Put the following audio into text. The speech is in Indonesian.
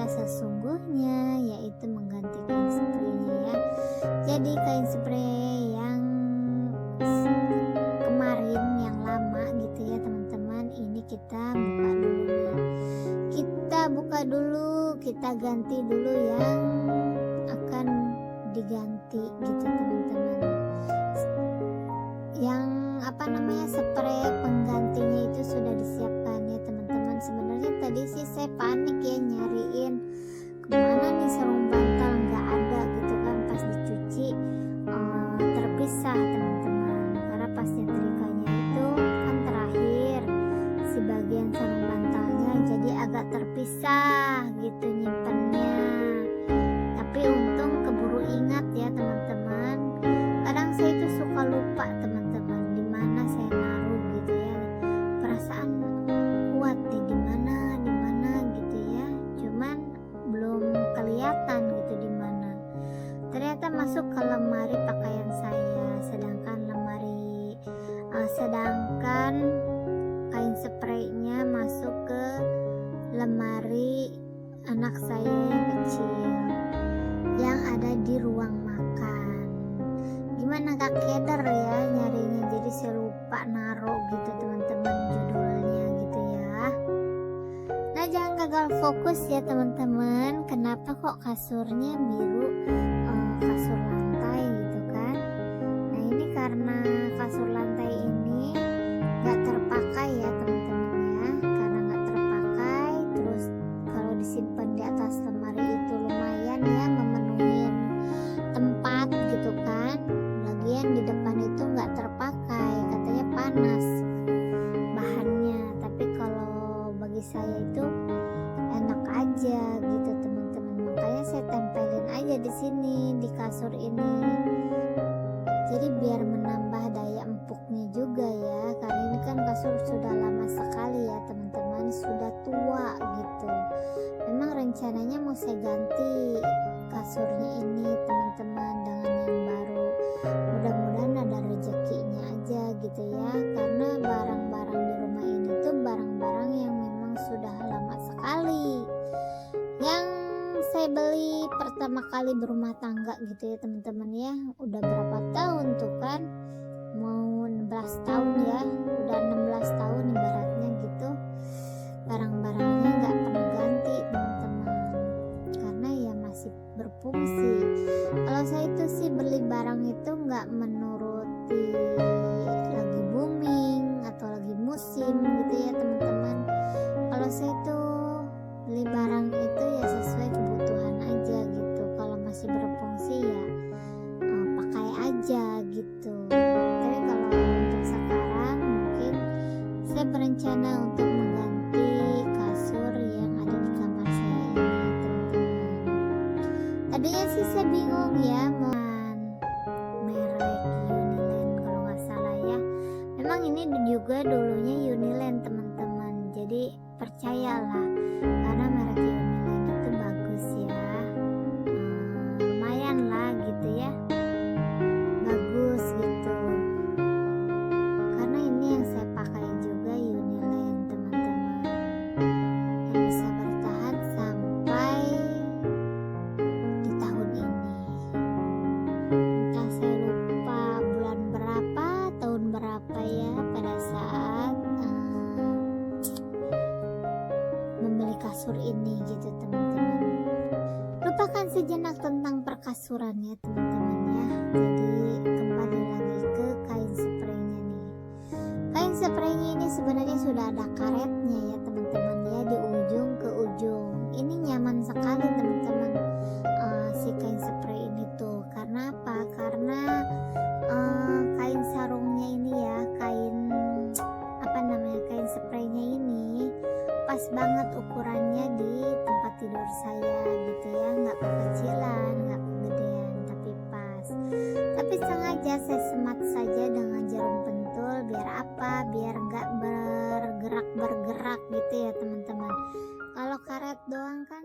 sesungguhnya, yaitu mengganti kain spraynya ya. Jadi kain spray yang kemarin yang lama gitu ya teman-teman, ini kita buka dulu nih. Kita buka dulu, kita ganti dulu yang akan diganti gitu teman-teman. Yang spray penggantinya itu sudah disiapkan ya teman-teman. Sebenarnya tadi sih saya panik ya nyariin kemana nih sarung bantal, nggak ada gitu kan. Pas dicuci terpisah teman-teman, karena pas nyetrikanya itu kan terakhir si bagian sarung bantalnya, jadi agak terpisah gitu nyimpennya. Tapi untung keburu ingat ya teman-teman. Kadang saya itu suka lupa teman-teman di mana saya naruh gitu ya. Perasaan kuat nih di mana gitu ya. Cuman belum kelihatan gitu di mana. Ternyata masuk ke lemari pakaian saya, sedangkan kain spraynya masuk ke lemari anak saya yang kecil yang ada di ruang makan. Gimana Kak Keder ya nyarinya, jadi saya lupa naruh gitu teman-teman judulnya gitu ya. Nah jangan gagal fokus ya teman-teman. Kenapa kok kasurnya biru, kasur lantai gitu kan. Nah ini karena kasur lantai ini gak terpakai ya teman-teman ya. Karena gak terpakai, terus kalau disimpan di atas lemari itu lumayan ya memenuhi tempat gitu kan. Lagian di depan itu gak terpakai, katanya panas bahannya. Tapi kalau bagi saya itu enak aja gitu teman-teman. Makanya saya tempelin aja di sini di kasur ini. Jadi biar menambah daya empuknya juga ya. Karena ini kan kasur sudah lama sekali ya teman-teman, sudah tua gitu. Memang rencananya mau saya ganti kasurnya ini teman-teman dengan yang baru. Mudah-mudahan ada rezekinya aja gitu ya. Karena barang-barang di rumah ini tuh barang-barang yang memang sudah lama sekali. Yang saya beli pertama kali berumah tangga gitu ya teman-teman ya. Udah berapa tahun tuh kan, mau 16 tahun ya, udah 16 tahun ibaratnya gitu. Barang-barangnya gak pernah ganti teman-teman, karena ya masih berfungsi. Kalau saya itu sih beli barang itu gak menuruti lagi booming atau lagi musim gitu ya teman-teman. Kalau saya itu beli barang itu ya sesuai kebutuhan aja gitu. Kalau masih berfungsi ya pakai aja gitu. Tapi kalau untuk sekarang mungkin saya berencana untuk mengganti kasur yang ada di kamar saya ini teman-teman. Tadinya sih saya bingung ya merek Uniland kalau nggak salah ya. Memang ini juga dulunya Uniland teman-teman, jadi percayalah karena merek Uniland itu bagus ya. Lumayan lah gitu ya, bagus gitu. Karena ini yang saya pakai juga Uniland teman-teman, yang bisa bertahan sampai di tahun ini. Entah saya lupa bulan berapa, tahun berapa ya pada saat membeli kasur ini gitu teman-teman. Lupakan sejenak tentang perkasuran ya teman-teman ya. Jadi kembali lagi ke kain spraynya nih. Kain spraynya ini sebenarnya sudah ada karetnya ya teman-teman ya, di ujung ke ujung. Ini nyaman sekali teman-teman, si kain spray ini tuh. Karena apa? Karena kain sarungnya ini ya, kain spraynya ini pas banget ukurannya di tempat tidur saya gitu ya. Nggak kekecilan, nggak kegedean, tapi pas. Tapi sengaja saya semat saja dengan jarum pentul. Biar apa? Biar nggak bergerak gitu ya teman-teman. Kalau karet doang kan